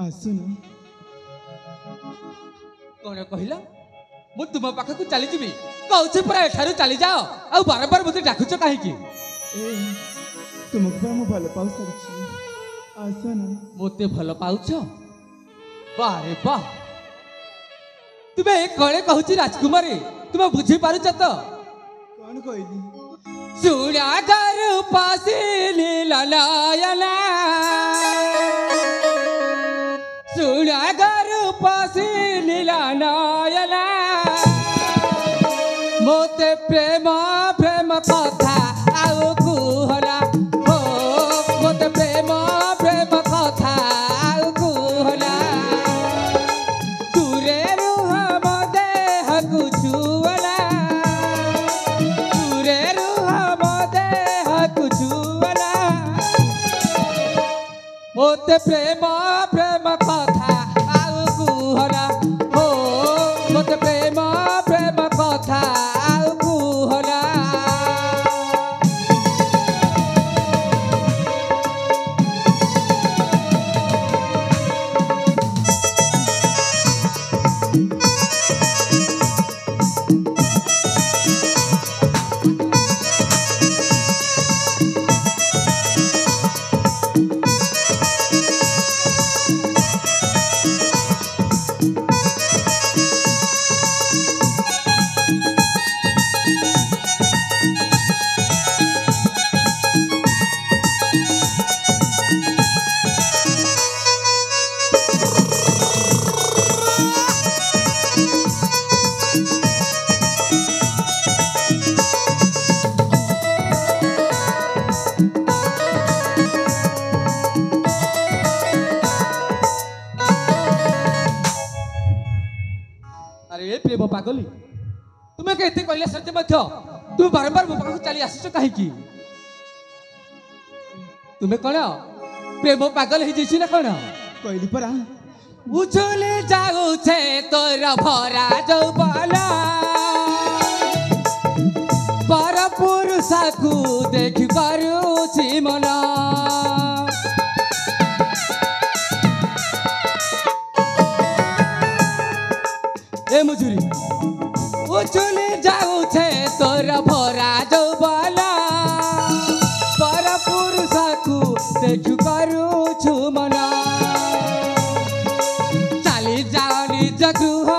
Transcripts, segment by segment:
आसुन कौन कहला मु तुम पाखक चली जी कहूँ पूरा एठार चली जाओ आ बार बार मत डाकुच कहीं तुमको मु भल पाऊ सारी आसन मते भल पाउछ बारे वाह तुम्हें कणे कहूँ राजकुमारी तुम बुझी पारुच तो कौन कहली सुनागर पासिली ललायला सुनागर पासिली ललायला मोते प्रेम प्रेम कथा आउ कुहला हो मोते प्रेम प्रेम कथा आउ कुहला तुरे रुह मो देह कुछुवला तुरे रुह मो देह कुछुवला मोते प्रेम प्रेम कथा आउ कुहला हो मोते प्रेम प्रेम कथा आउ कुहला अरे प्रेम पागली तुम्हें कहते कहले सत्य मध्य तुम बार बार मो पाखक चली आसुच कहीं तुम्हें कौन प्रेम पागल हो जाइए ना कौन कहली परा उछुली जाऊे तोर भरा जौबन पर पुरुषा को देख करुछि मन ए मुजुरी उछुली जाऊे तोर भरा जौबन पर पुरुषा को देख करुछु मन चली जाओ निज गृह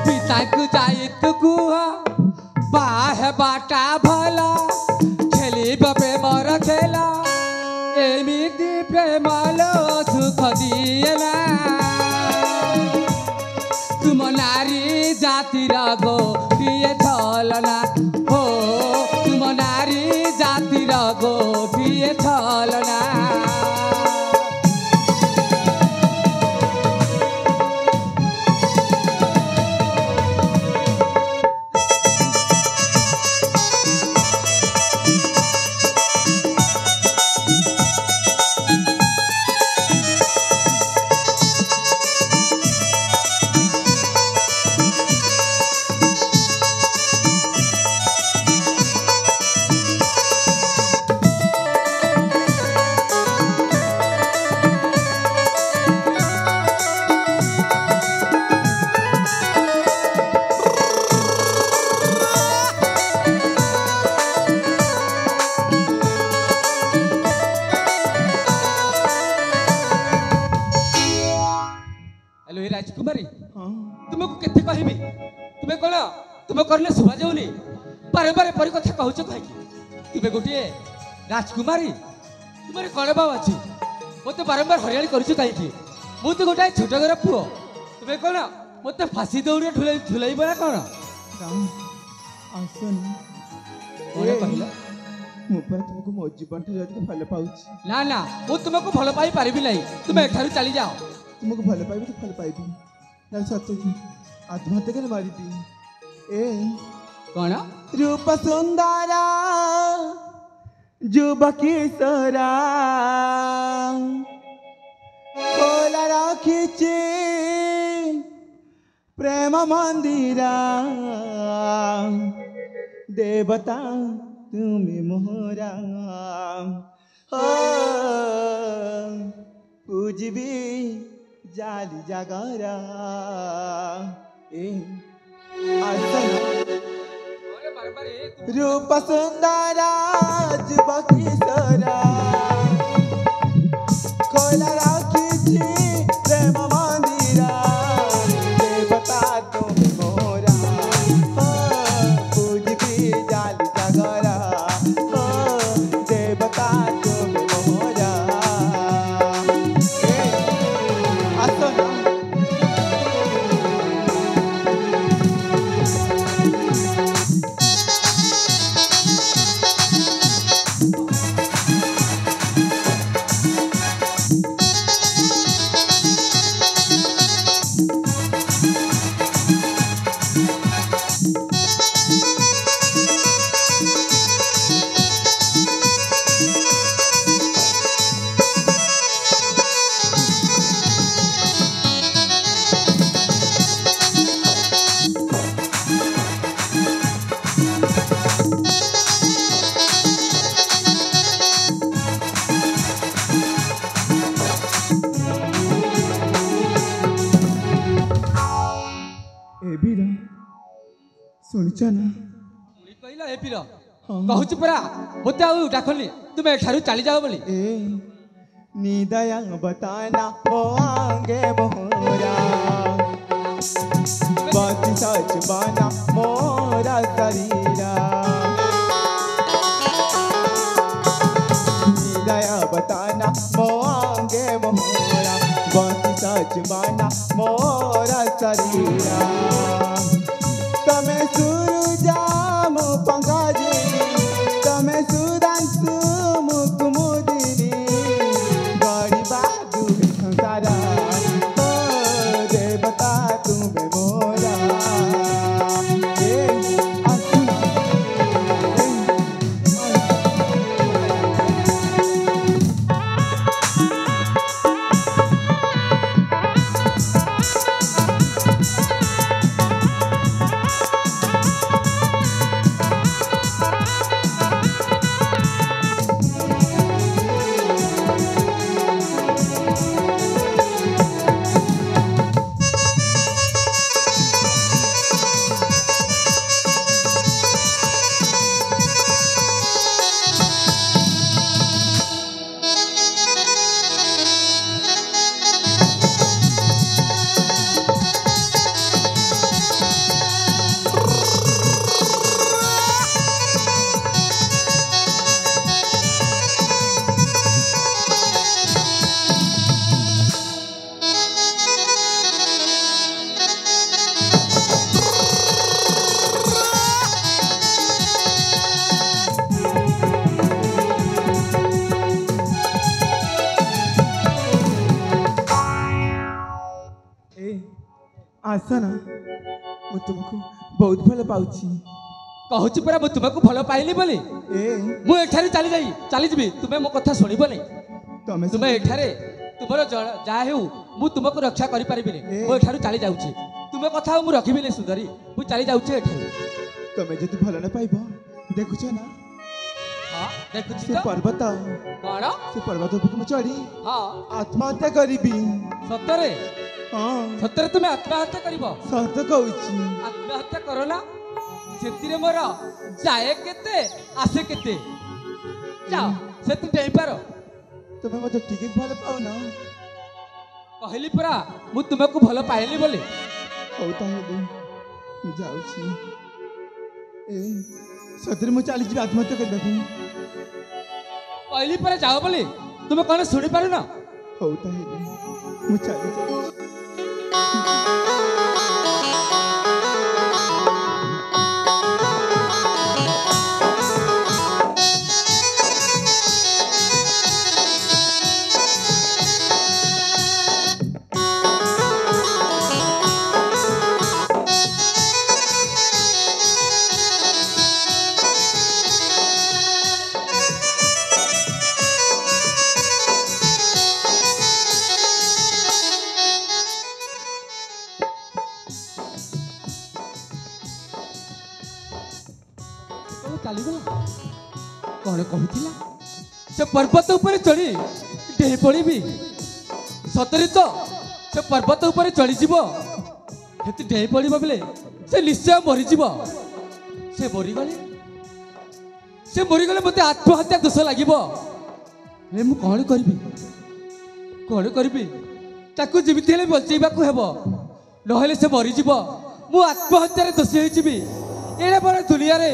पिता को जाई तु कुह बाह बाटा भला खेली प्रेमर खेला एमिति प्रेम लो सुख दिएला तुम नारी जातिर गोटिए छलना हो तुम नारी जातिर गोटिए छलना राजकुमारी तुमको केते कहबी तुम्हें कौन तुम करले सुभा जाऊनी बारे बारे परी कथा कहूच कहीं तुम्हें गोटे राजकुमारी तुम्हारे कौन बाब अच्छी मत बारंबार हरियाली कर कहीं मु तो गोटे छोट घर पुओ तुम्हें कौन मत फाँसी दौड़े झुलैब ना कौन आसन कौन कहला मु पर तुमको मो जीवन ठू भल पाऊँ ना ना मु तुमको भल पाई पारिबी नहीं तुम एठारू चली जाओ तुमको भल पाइबी तो भल पाइबी ना सत्य आत्महत्या कर मारिबी ए कौन रूप सुंदरा युवकी सरा खोला राखिचे प्रेम मंदिरा देवता तुम्हें मोहरा पूजबी जाली जागरा ए आसना अरे बारबार रूप सुंदरा जुबक किशोरा खोला राखी प्रेम मंदिरा देवता तुम मोरा पूज की जाली जागरा देवता तुम मोरा आसना एबिरा सुनिछ ना मुई कहला ए पीर हाँ। कहूच परा मते आउ डाखली तुमे एठारु चली जाओ बोली ए निदया बताना ओ आगे मोरा बाती सच बना मोरा शरीरा निदया बताना ओ आगे मोरा बाती सच बना मोरा शरीरा तमे सूरजा मो पंकजिनी तमे सुदांशु मुख मोदिनी गड़ी बागु संसारा ओ देवता तुम्हें मोरा ए आसुना आसना मु तुमको बहुत भल पाउची कहूच परा मु तुमको भल पाइली बोली ए मु एठारे चली जीबी तुमे मो कथा सुनिबो नै तमे तुमे एठारे तुमर जा हेउ मु तुमको रक्षा करि परिबिनी मु एठारु चली जाउची तुमे कथा मु रखिबिनी सुंदरी मु चली जाउची एठारु तमे जति भल न पाइबो देखुछ ना हां देखुची से तो पर्वत कोन से पर्वत ऊपर मु चढ़ी हां आत्महत्या करिबी सतरे हाँ सतरे तुमे आत्महत्या करिबो सत कहूची आत्महत्या करो ना सेतिरे मोर जाए केते आसे केते जाओ सेति डेई पारो तमे मते ठीक भल पाउ ना कहली परा मु तुमको भल पाइली बोली हौ ताहेले मु जाउची ए सतरे मु चली जी आत्महत्या करबा कहली परा जाओ बोली तुमे कोन सुनि पारु ना हौ ताहेले मु चली जाउची कौन कहूला से पर्वत ऊपर चढ़ी डेही पड़ी सतरे तो से पर्वत ऊपर चढ़ीज से डेई पड़ बोले से निश्चय मरीज से मरीगले मत आत्महत्या दोष लगे मु कौन करी ताकू जमीती हेले बचेबाकू हेब नहले से मरीज मु आत्महत्यार दोषी होइजिबी एड़े बड़ दुनिया रे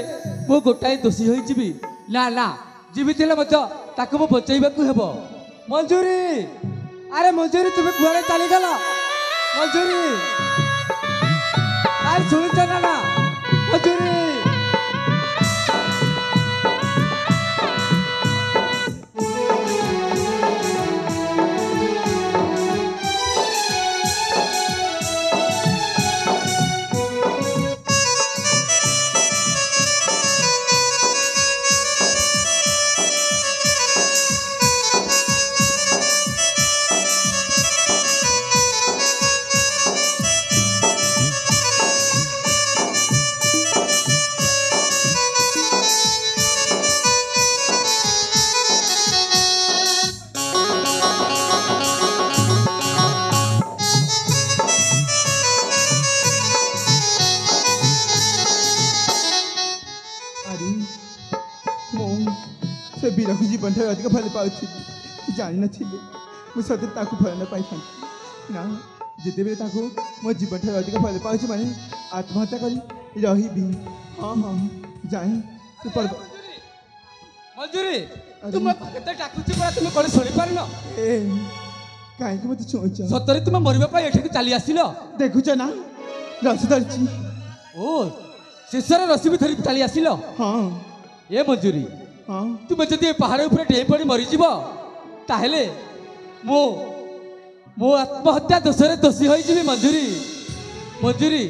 मु गोटाए दोषी होइजिबी ना ना जमीती हेले मत ताकू मु बचेबाकू हेब मंजूरी अरे मंजूरी तुम्हें कुआड़े चली गल मंजूरी अरे सुनिच ना ना मंजूरी से विरह जीवन ठार अधिक भल पाऊँ जानी नी मुझे फल न पाई ना जिते मो जीवन ठार अधिक भल पाऊँ माने आत्महत्या करी रही हाँ हाँ जाए मंजूरी तुम केते डाकुची परा तुम कोन सुनि पारन ए काहे कि मते छोच सतरे तुम मरिबा पई एठे चली आसिलो देखुछ ना रसी धरची ओ शेषर रसी भी धरि चली आसिलो हाँ ए मंजूरी हाँ तुम जदि पहाड़ ऊपर डेई पड़ी मरीजिब ताहेले मो आत्महत्या दोषरे दोषी होइजिबी मंजूरी मंजूरी